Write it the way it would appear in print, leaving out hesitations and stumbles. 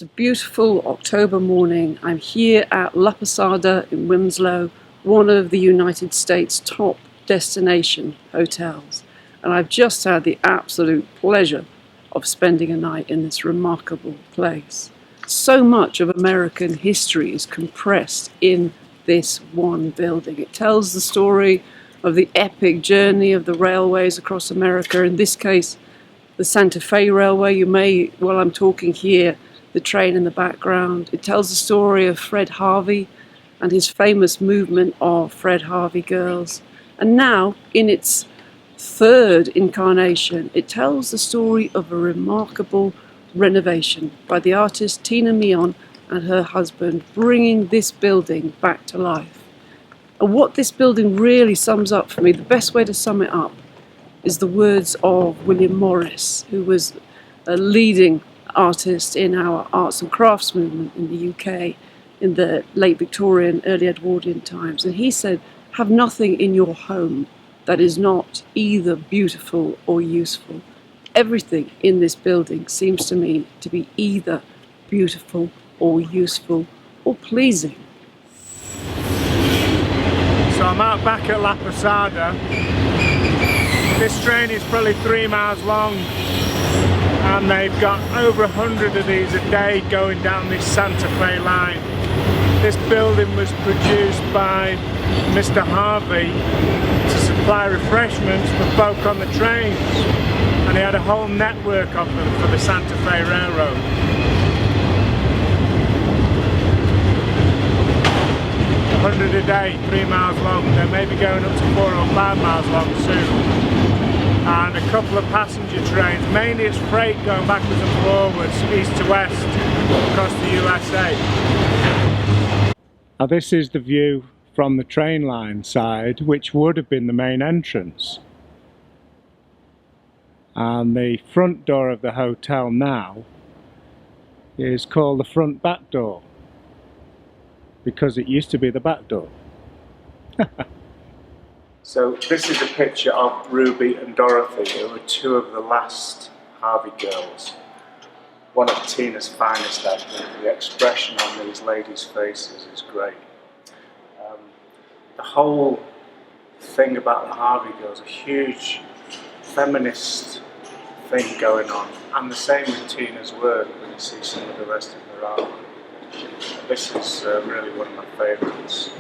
It's a beautiful October morning. I'm here at La Posada in Winslow, one of the United States' top destination hotels. And I've just had the absolute pleasure of spending a night in this remarkable place. So much of American history is compressed in this one building. It tells the story of the epic journey of the railways across America, in this case, the Santa Fe Railway. You may, while I'm talking here, the train in the background. It tells the story of Fred Harvey and his famous movement of Fred Harvey girls. And now, in its third incarnation, it tells the story of a remarkable renovation by the artist Tina Mion and her husband, bringing this building back to life. And what this building really sums up for me, the best way to sum it up, is the words of William Morris, who was a leading artist in our arts and crafts movement in the UK in the late Victorian, early Edwardian times. And he said, have nothing in your home that is not either beautiful or useful. Everything in this building seems to me to be either beautiful or useful or pleasing. So I'm out back at La Posada. This train is probably 3 miles long, and they've got over 100 of these a day going down this Santa Fe line. This building was produced by Mr. Harvey to supply refreshments for folk on the trains, and he had a whole network of them for the Santa Fe Railroad. 100 a day, 3 miles long. They may be going up to 4 or 5 miles long soon. And a couple of passenger trains, mainly it's freight going backwards and forwards, east to west, across the USA. Now this is the view from the train line side, which would have been the main entrance. And the front door of the hotel now is called the front back door, because it used to be the back door. So this is a picture of Ruby and Dorothy, who were two of the last Harvey girls. One of Tina's finest, I think. The expression on these ladies' faces is great. The whole thing about the Harvey girls, a huge feminist thing going on, and the same with Tina's work when you see some of the rest of her art. This is really one of my favourites.